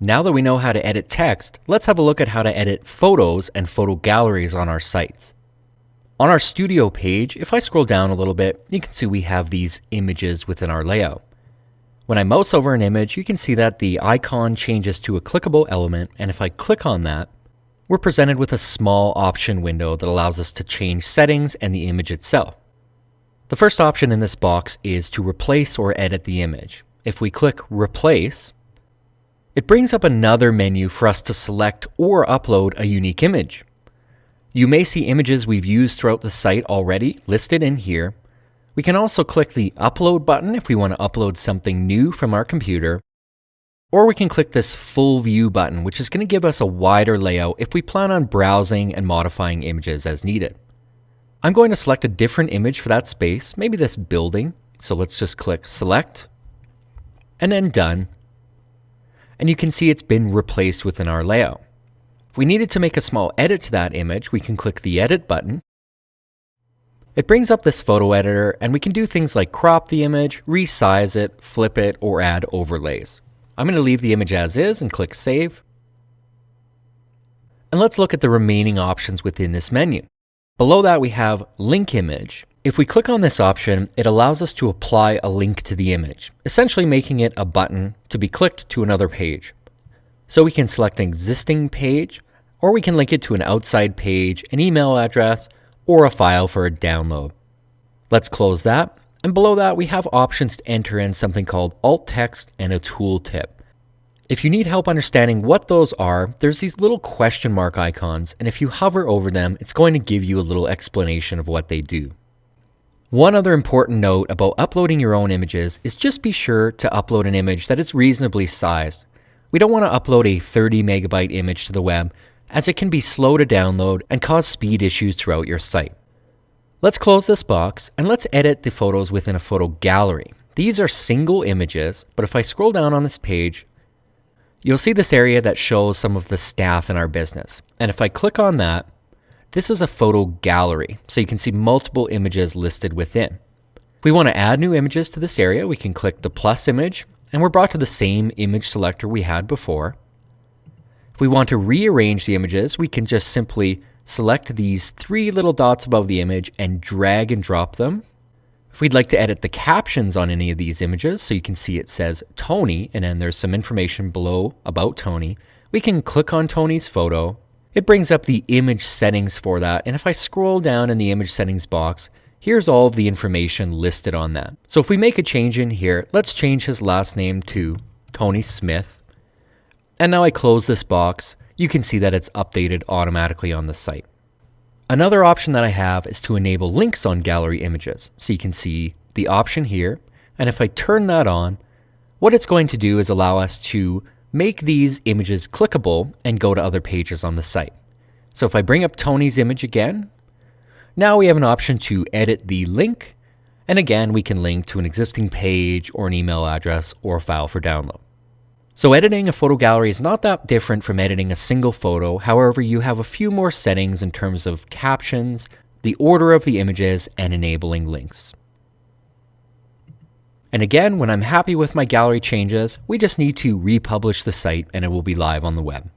Now that we know how to edit text, let's have a look at how to edit photos and photo galleries on our sites. On our studio page, if I scroll down a little bit, you can see we have these images within our layout. When I mouse over an image, you can see that the icon changes to a clickable element, and if I click on that, we're presented with a small option window that allows us to change settings and the image itself. The first option in this box is to replace or edit the image. If we click Replace, it brings up another menu for us to select or upload a unique image. You may see images we've used throughout the site already listed in here. We can also click the Upload button if we want to upload something new from our computer, or we can click this Full View button, which is going to give us a wider layout if we plan on browsing and modifying images as needed. I'm going to select a different image for that space, maybe this building. So let's just click Select and then Done. And you can see it's been replaced within our layout. If we needed to make a small edit to that image, we can click the Edit button. It brings up this photo editor, and we can do things like crop the image, resize it, flip it, or add overlays. I'm going to leave the image as is and click Save. And let's look at the remaining options within this menu. Below that we have Link Image. If we click on this option, it allows us to apply a link to the image, essentially making it a button to be clicked to another page. So we can select an existing page, or we can link it to an outside page, an email address, or a file for a download. Let's close that. And below that, we have options to enter in something called alt text and a tooltip. If you need help understanding what those are, there's these little question mark icons, and if you hover over them, it's going to give you a little explanation of what they do. One other important note about uploading your own images is just be sure to upload an image that is reasonably sized. We don't want to upload a 30 megabyte image to the web, as it can be slow to download and cause speed issues throughout your site. Let's close this box and let's edit the photos within a photo gallery. These are single images, but if I scroll down on this page, you'll see this area that shows some of the staff in our business. And if I click on that, this is a photo gallery, so you can see multiple images listed within. If we want to add new images to this area, we can click the plus image, and we're brought to the same image selector we had before. If we want to rearrange the images, we can just simply select these three little dots above the image and drag and drop them. If we'd like to edit the captions on any of these images, so you can see it says Tony, and then there's some information below about Tony, we can click on Tony's photo. It brings up the image settings for that, and if I scroll down in the image settings box, here's all of the information listed on that. So if we make a change in here, let's change his last name to Tony Smith. And now I close this box, you can see that it's updated automatically on the site. Another option that I have is to enable links on gallery images. So you can see the option here, and if I turn that on, what it's going to do is allow us to make these images clickable and go to other pages on the site. So if I bring up Tony's image again, now we have an option to edit the link, and again we can link to an existing page or an email address or a file for download. So editing a photo gallery is not that different from editing a single photo. However, you have a few more settings in terms of captions, the order of the images, and enabling links. And again, when I'm happy with my gallery changes, we just need to republish the site and it will be live on the web.